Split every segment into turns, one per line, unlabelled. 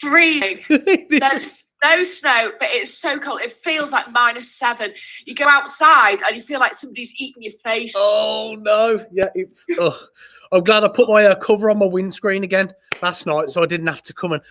freezing. No snow, but it's so cold. It feels like -7. You go outside and you feel like somebody's eating your face.
Oh no! Yeah, it's. I'm glad I put my cover on my windscreen again last night, so I didn't have to come and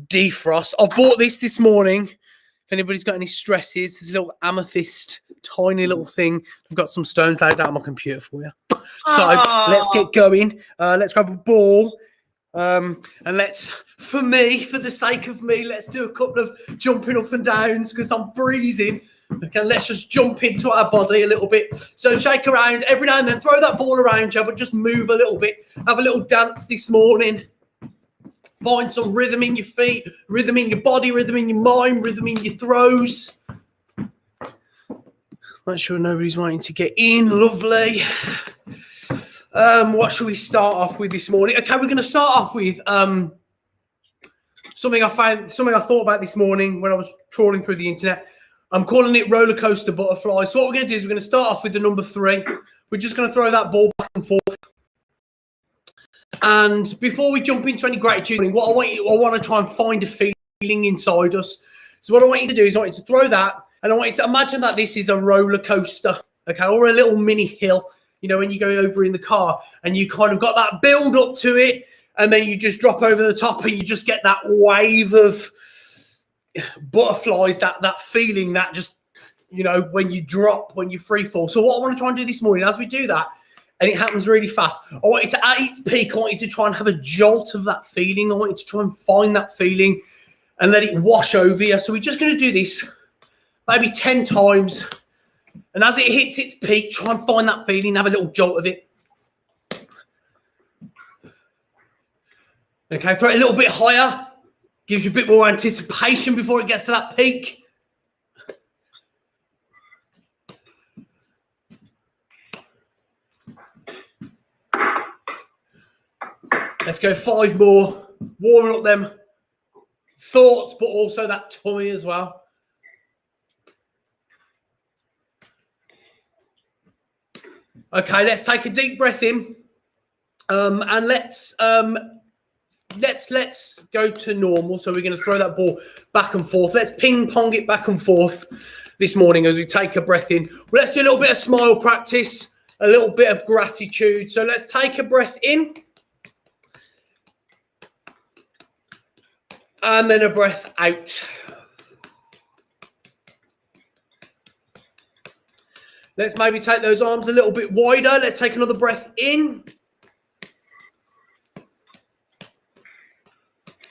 defrost. I've bought this morning. If anybody's got any stresses, there's a little amethyst, tiny little thing. I've got some stones laid out on my computer for you. So let's get going. Let's grab a ball. And let's, for the sake of me, let's do a couple of jumping up and downs because I'm freezing. Okay, let's just jump into our body a little bit. So shake around every now and then, throw that ball around you, but just move a little bit. Have a little dance this morning. Find some rhythm in your feet, rhythm in your body, rhythm in your mind, rhythm in your throws. Make sure nobody's waiting to get in. Lovely. What should we start off with this morning? Okay, we're going to start off with something I thought about this morning when I was trawling through the internet. I'm calling it roller coaster butterfly. So what we're going to do is we're going to start off with the number 3. We're just going to throw that ball back and forth. And before we jump into any gratitude, I want to try and find a feeling inside us. So what I want you to do is I want you to throw that, and I want you to imagine that this is a roller coaster, okay, or a little mini hill. You know, when you go over in the car and you kind of got that build up to it, and then you just drop over the top and you just get that wave of butterflies, that feeling that just, you know, when you drop, when you free fall. So what I want to try and do this morning, as we do that, and it happens really fast, I want you to, at its peak, I want you to try and have a jolt of that feeling. I want you to try and find that feeling and let it wash over you. So we're just going to do this maybe 10 times. And as it hits its peak, try and find that feeling, have a little jolt of it. Okay, throw it a little bit higher. Gives you a bit more anticipation before it gets to that peak. Let's go 5 more. Warming up them thoughts, but also that tummy as well. Okay, let's take a deep breath in, and let's go to normal. So we're going to throw that ball back and forth. Let's ping pong it back and forth this morning as we take a breath in. Well, let's do a little bit of smile practice, a little bit of gratitude. So let's take a breath in, and then a breath out. Let's maybe take those arms a little bit wider. Let's take another breath in.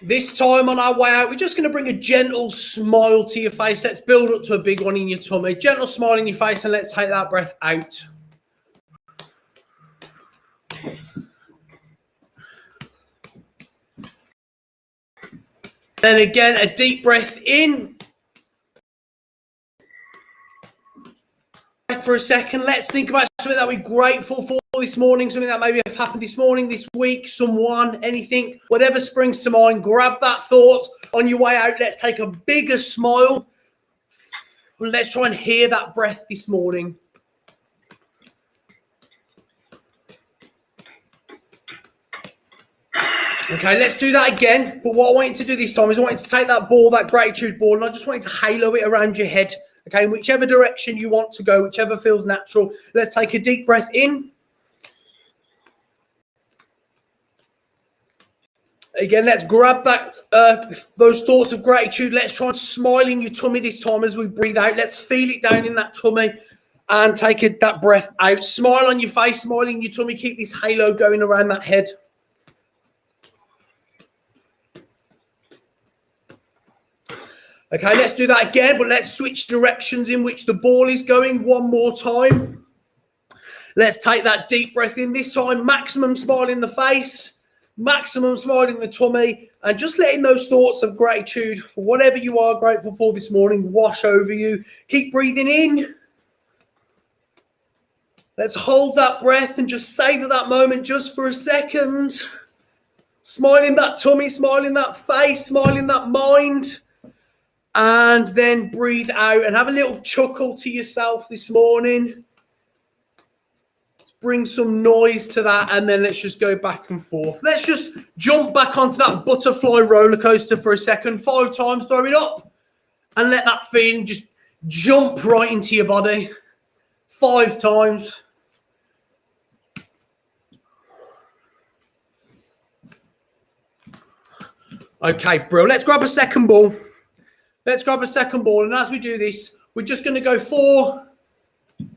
This time on our way out, we're just going to bring a gentle smile to your face. Let's build up to a big one in your tummy. Gentle smile in your face, and let's take that breath out. Then again, a deep breath in. For a second, let's think about something that we're grateful for this morning, something that maybe have happened this morning, this week, someone, anything, whatever springs to mind. Grab that thought on your way out. Let's take a bigger smile. Let's try and hear that breath this morning. Okay, let's do that again. But what I want you to do this time is I want you to take that ball, that gratitude ball, and I just want you to halo it around your head. Okay, in whichever direction you want to go, whichever feels natural. Let's take a deep breath in. Again, let's grab that those thoughts of gratitude. Let's try and smile in your tummy this time as we breathe out. Let's feel it down in that tummy and take that breath out. Smile on your face, smile in your tummy. Keep this halo going around that head. Okay, let's do that again, but let's switch directions in which the ball is going one more time. Let's take that deep breath in this time. Maximum smile in the face, maximum smile in the tummy, and just letting those thoughts of gratitude for whatever you are grateful for this morning wash over you. Keep breathing in. Let's hold that breath and just savor that moment just for a second. Smile in that tummy, smile in that face, smile in that mind. And then breathe out and have a little chuckle to yourself this morning. bring some noise to that, and then let's just go back and forth. Let's just jump back onto that butterfly roller coaster for a second. 5 times, throw it up, and let that feeling just jump right into your body. 5 times. Okay, bro, let's grab a second ball. Let's grab a second ball, and as we do this, we're just going to go 4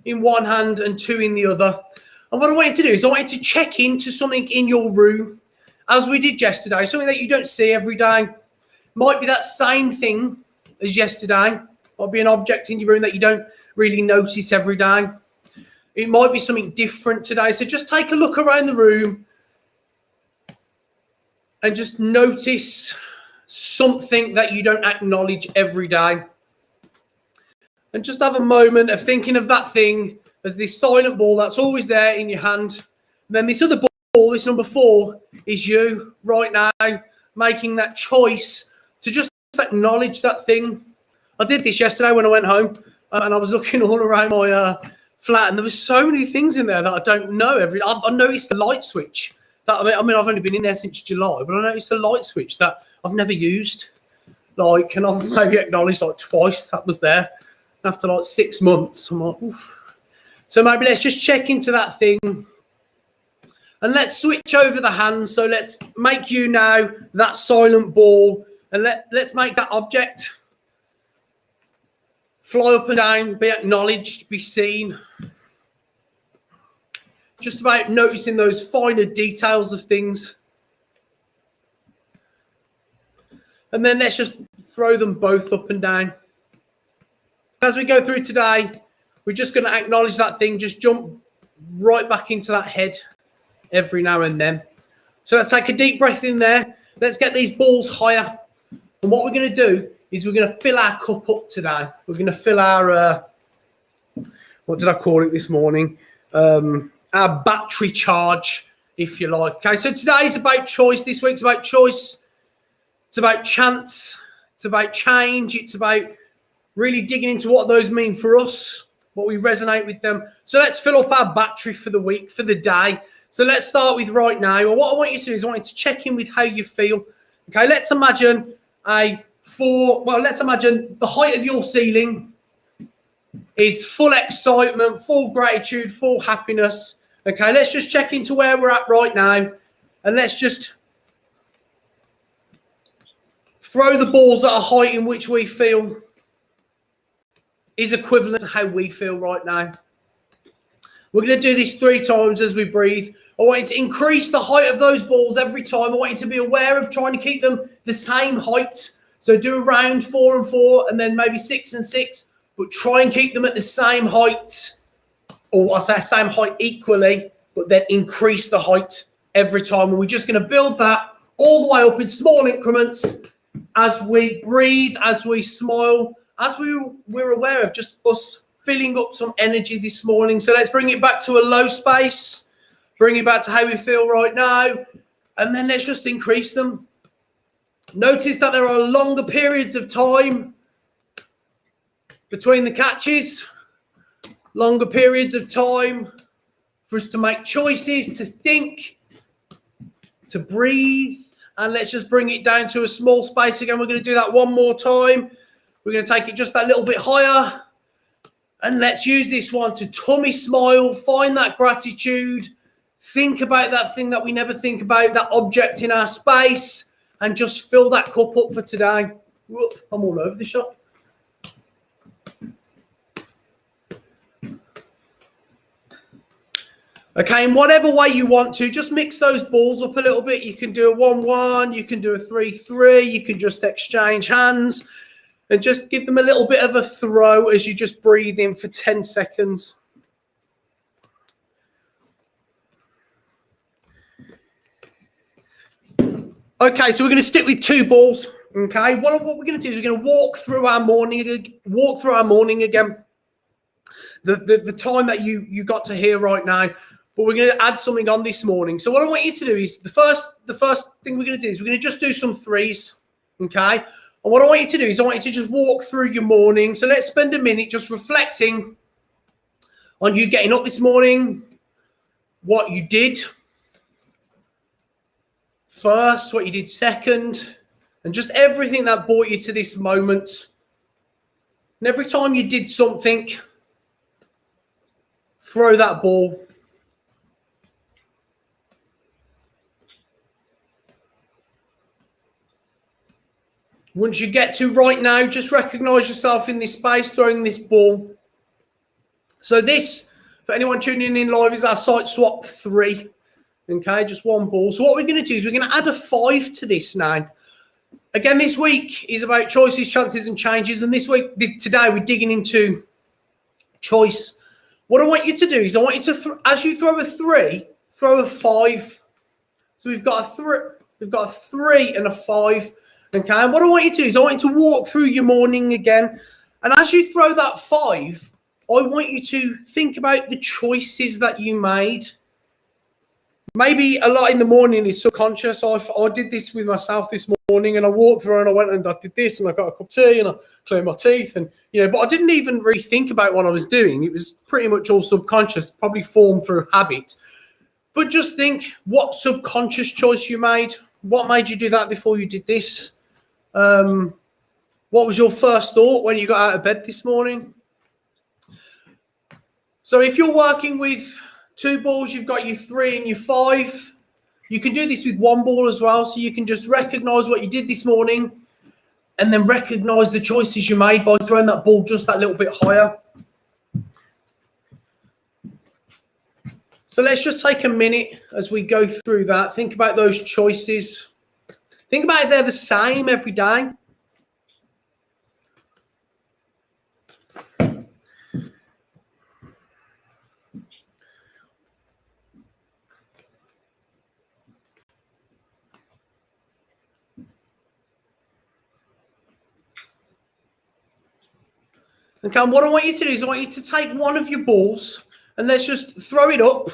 in one hand and 2 in the other. And what I want you to do is I want you to check into something in your room, as we did yesterday, something that you don't see every day. Might be that same thing as yesterday. Might be an object in your room that you don't really notice every day. It might be something different today. So just take a look around the room and just notice something that you don't acknowledge every day. And just have a moment of thinking of that thing as this silent ball that's always there in your hand. And then this other ball, this number 4, is you right now making that choice to just acknowledge that thing. I did this yesterday when I went home, and I was looking all around my flat, and there was so many things in there that I don't know. I noticed the light switch. I mean, I've only been in there since July, but I noticed a light switch that I've never used. And I've maybe acknowledged twice that was there. After 6 months, I'm like, oof. So maybe let's just check into that thing. And let's switch over the hands. So let's make you now that silent ball. And let's make that object fly up and down, be acknowledged, be seen. Just about noticing those finer details of things. And then let's just throw them both up and down. As we go through today, we're just going to acknowledge that thing, just jump right back into that head every now and then. So let's take a deep breath in there. Let's get these balls higher. And what we're going to do is we're going to fill our cup up today. We're going to fill our, what did I call it this morning? Our battery charge, if you like. Okay, so today is about choice. This week's about choice. It's about chance. It's about change. It's about really digging into what those mean for us, what we resonate with them. So let's fill up our battery for the week, for the day. So let's start with right now. Well, what I want you to do is I want you to check in with how you feel. Okay, let's imagine let's imagine the height of your ceiling is full excitement, full gratitude, full happiness. Okay, let's just check into where we're at right now. And let's just throw the balls at a height in which we feel is equivalent to how we feel right now. We're going to do this 3 times as we breathe. I want you to increase the height of those balls every time. I want you to be aware of trying to keep them the same height. So do around 4 and 4, and then maybe 6 and 6, but try and keep them at the same height, or I say same height equally, but then increase the height every time. And we're just going to build that all the way up in small increments as we breathe, as we smile, as we're aware of just us filling up some energy this morning. So let's bring it back to a low space, bring it back to how we feel right now, and then let's just increase them. Notice that there are longer periods of time between the catches, longer periods of time for us to make choices, to think, to breathe, and let's just bring it down to a small space again. We're going to do that one more time. We're going to take it just that little bit higher. And let's use this one to tummy smile, find that gratitude, think about that thing that we never think about, that object in our space, and just fill that cup up for today. Whoop, I'm all over the shop. Okay, in whatever way you want to, just mix those balls up a little bit. You can do a 1-1, you can do a 3-3, you can just exchange hands. And just give them a little bit of a throw as you just breathe in for 10 seconds. Okay, so we're going to stick with 2 balls. Okay, what we're going to do is we're going to walk through our morning again. The time that you got to hear right now, but we're going to add something on this morning. So what I want you to do is the first thing we're going to do is we're going to just do some 3s. Okay. And what I want you to do is I want you to just walk through your morning. So let's spend a minute just reflecting on you getting up this morning, what you did first, what you did second, and just everything that brought you to this moment. And every time you did something, throw that ball. Once you get to right now, just recognize yourself in this space, throwing this ball. So this, for anyone tuning in live, is our site swap 3. Okay, just one ball. So what we're going to do is we're going to add a 5 to this now. Again, this week is about choices, chances, and changes. And today, we're digging into choice. What I want you to do is I want you to, as you throw a 3, throw a 5. So we've got a 3 and a 5. Okay, and what I want you to do is I want you to walk through your morning again. And as you throw that 5, I want you to think about the choices that you made. Maybe a lot in the morning is subconscious. I did this with myself this morning, and I walked through and I went and I did this, and I got a cup of tea and I cleared my teeth, and but I didn't even really think about what I was doing. It was pretty much all subconscious, probably formed through habit. But just think what subconscious choice you made. What made you do that before you did this? What was your first thought when you got out of bed this morning? So if you're working with 2 balls, you've got your 3 and your 5. You can do this with 1 ball as well. So you can just recognize what you did this morning and then recognize the choices you made by throwing that ball just that little bit higher. So let's just take a minute as we go through that. Think about those choices. Think about if they're the same every day. Okay, and what I want you to do is I want you to take one of your balls and let's just throw it up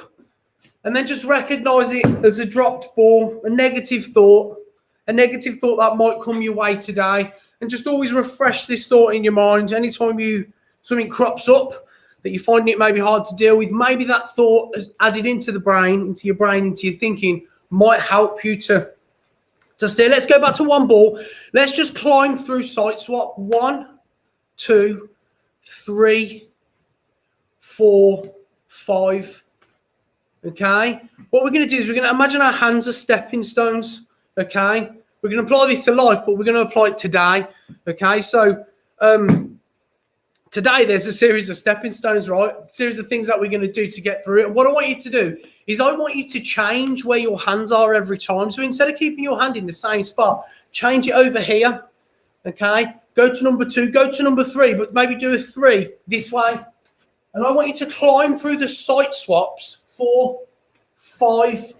and then just recognize it as a dropped ball, a negative thought that might come your way today. And just always refresh this thought in your mind. Anytime something crops up that you find it maybe hard to deal with, maybe that thought is added into your brain, into your thinking, might help you to stay. Let's go back to 1 ball. Let's just climb through site swap. 1, 2, 3, 4, 5. Okay. What we're going to do is we're going to imagine our hands are stepping stones. Okay. We're going to apply this to life, but we're going to apply it today. Okay. So today there's a series of stepping stones, right? A series of things that we're going to do to get through it. And what I want you to do is I want you to change where your hands are every time. So instead of keeping your hand in the same spot, change it over here. Okay. Go to number 2, go to number 3, but maybe do a 3 this way. And I want you to climb through the site swaps 4, 5.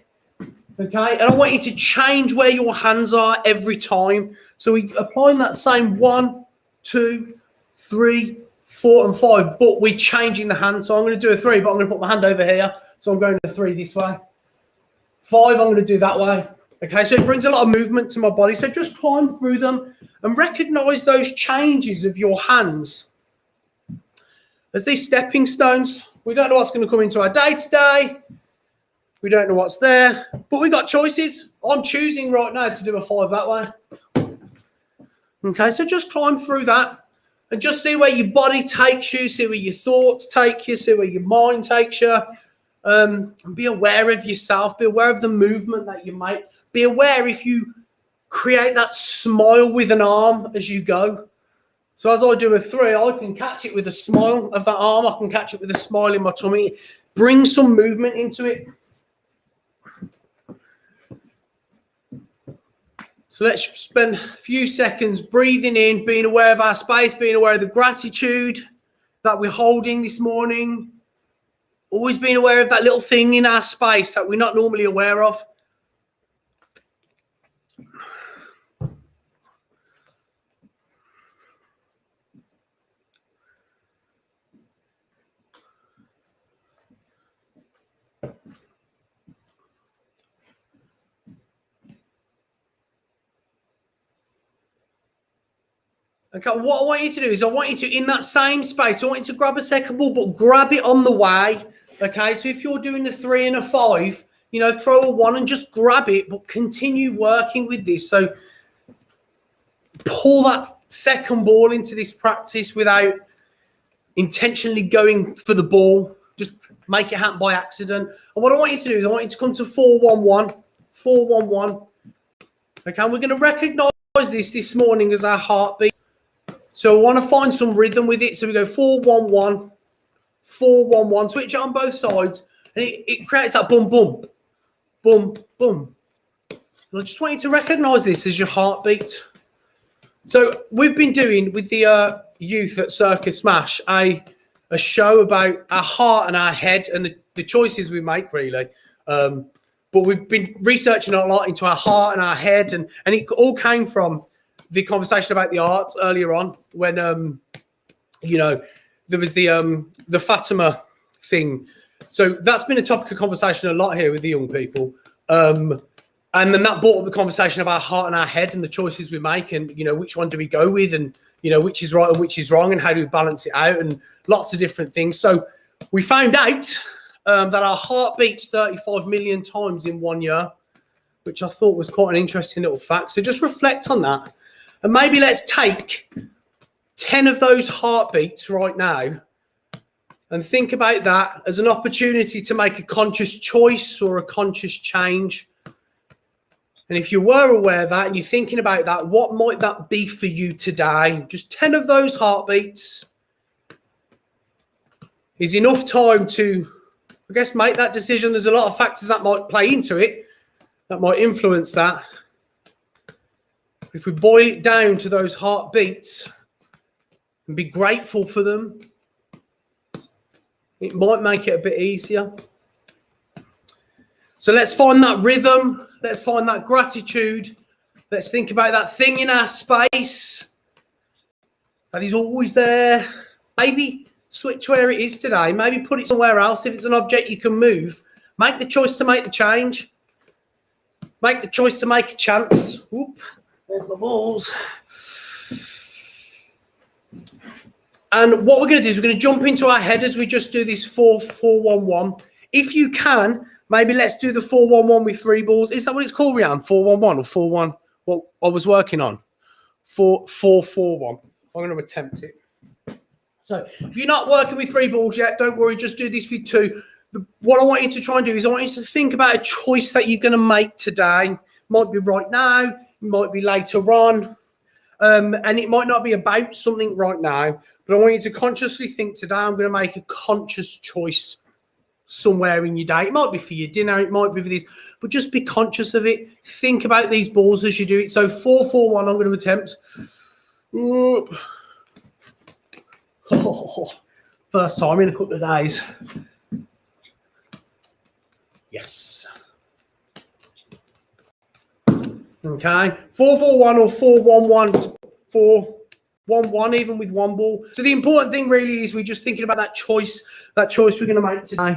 Okay. And I want you to change where your hands are every time. So we're applying that same 1, 2, 3, 4, and 5, but we're changing the hand. So I'm going to do a 3, but I'm going to put my hand over here. So I'm going to 3 this way. 5, I'm going to do that way. Okay, so it brings a lot of movement to my body. So just climb through them and recognize those changes of your hands as these stepping stones. We don't know what's going to come into our day today. We don't know what's there, but we got choices. I'm choosing right now to do a 5 that way. Okay, so just climb through that and just see where your body takes you, see where your thoughts take you, see where your mind takes you. And be aware of yourself. Be aware of the movement that you make. Be aware if you create that smile with an arm as you go. So as I do a 3, I can catch it with a smile of that arm. I can catch it with a smile in my tummy. Bring some movement into it. So let's spend a few seconds breathing in, being aware of our space, being aware of the gratitude that we're holding this morning. Always being aware of that little thing in our space that we're not normally aware of. Okay, what I want you to do is I want you to, in that same space, I want you to grab a second ball, but grab it on the way. Okay, so if you're doing a 3 and a 5, you know, throw a 1 and just grab it, but continue working with this. So pull that second ball into this practice without intentionally going for the ball. Just make it happen by accident. And what I want you to do is I want you to come to 4-1-1, 4-1-1. Okay, and we're going to recognize this morning as our heartbeat. So I want to find some rhythm with it. So we go 4-1-1, 4-1-1, switch it on both sides, and it creates that boom, boom, boom, boom. And I just want you to recognize this as your heartbeat. So we've been doing with the youth at Circus Smash a show about our heart and our head and the choices we make, really. But we've been researching a lot into our heart and our head, and it all came from the conversation about the arts earlier on when, you know, there was the Fatima thing. So that's been a topic of conversation a lot here with the young people. And then that brought up the conversation of our heart and our head and the choices we make and, you know, which one do we go with and, you know, which is right and which is wrong and how do we balance it out and lots of different things. So we found out that our heart beats 35 million times in 1 year, which I thought was quite an interesting little fact. So just reflect on that. And maybe let's take 10 of those heartbeats right now and think about that as an opportunity to make a conscious choice or a conscious change. And if you were aware of that and you're thinking about that, what might that be for you today? Just 10 of those heartbeats is enough time to, I guess, make that decision. There's a lot of factors that might play into it, that might influence that. If we boil it down to those heartbeats and be grateful for them, it might make it a bit easier. So let's find that rhythm. Let's find that gratitude. Let's think about that thing in our space that is always there. Maybe switch where it is today. Maybe put it somewhere else. If it's an object you can move, make the choice to make the change. Make the choice to make a chance. Whoop, there's the balls. And what we're going to do is we're going to jump into our head as we just do this 4-4-1-1. If you can, maybe let's do the 4-1-1 with 3 balls. Is that what it's called, Rianne? 4-1-1 or 4-1? What I was working on? 4-4-4-1. I'm going to attempt it. So if you're not working with 3 balls yet, don't worry. Just do this with 2. What I want you to try and do is I want you to think about a choice that you're going to make today. Might be right now. It might be later on. And it might not be about something right now. But I want you to consciously think today, I'm going to make a conscious choice somewhere in your day. It might be for your dinner, it might be for this, but just be conscious of it. Think about these balls as you do it. So 4-4-1, I'm going to attempt. Oh, first time in a couple of days. Yes. Okay. 4-4-1 or 4-1-1. 4-1-1, even with 1 ball. So the important thing really is we're just thinking about that choice we're going to make today.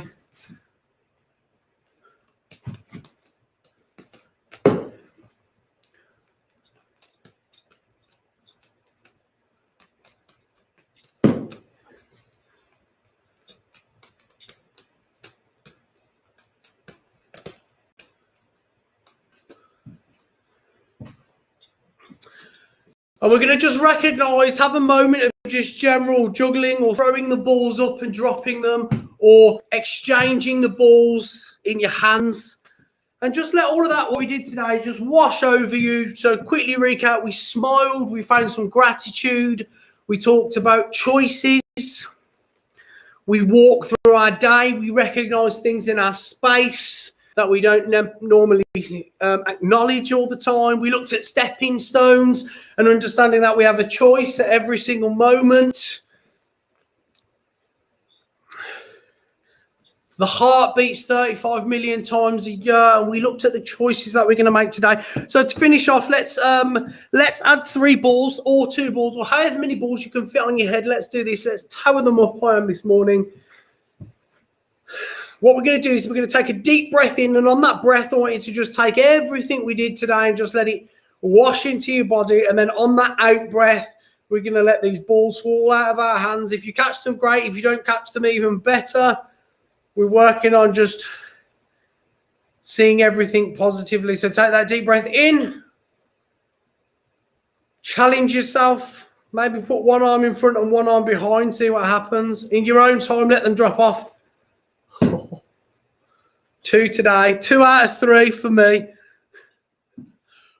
And we're going to just recognize, have a moment of just general juggling or throwing the balls up and dropping them or exchanging the balls in your hands. And just let all of that, what we did today, just wash over you. So quickly recap, we smiled, we found some gratitude, we talked about choices, we walked through our day, we recognise things in our space that we don't normally acknowledge all the time. We looked at stepping stones and understanding that we have a choice at every single moment. The heart beats 35 million times a year, and we looked at the choices that we're going to make today. So to finish off, let's add 3 balls or 2 balls or however many balls you can fit on your head. Let's do this. Let's tower them up this morning. What we're going to do is we're going to take a deep breath in, and on that breath, I want you to just take everything we did today and just let it wash into your body. And then on that out breath, we're going to let these balls fall out of our hands. If you catch them, great. If you don't catch them, even better. we're working on just seeing everything positively. So take that deep breath in. Challenge yourself. Maybe put one arm in front and one arm behind. See what happens. In your own time, let them drop off. 2 today. 2 out of 3 for me.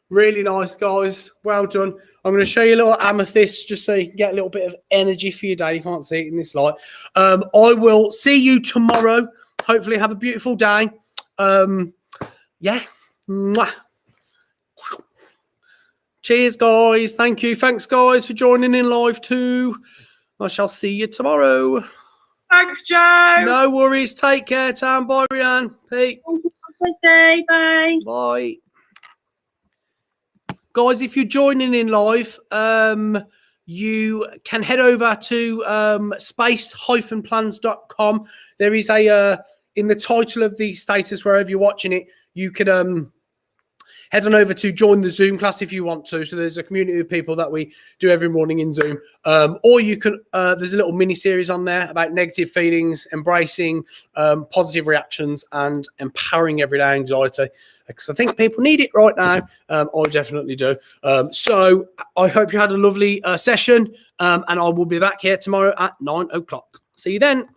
Really nice, guys. Well done. I'm going to show you a little amethyst just so you can get a little bit of energy for your day. You can't see it in this light. I will see you tomorrow. Hopefully have a beautiful day. Yeah. Mwah. Cheers, guys. Thank you. Thanks, guys, for joining in live too. I shall see you tomorrow.
Thanks, Joe.
No worries. Take care, Tam. Bye, Rianne. Pete.
Have a good day. Bye.
Bye. Guys, if you're joining in live, you can head over to space-plans.com. There is a, in the title of the status, wherever you're watching it, you can head on over to join the Zoom class if you want to. So there's a community of people that we do every morning in Zoom. Or you can, there's a little mini series on there about negative feelings, embracing positive reactions, and empowering everyday anxiety. Because I think people need it right now. I definitely do. So I hope you had a lovely session. And I will be back here tomorrow at 9 o'clock. See you then.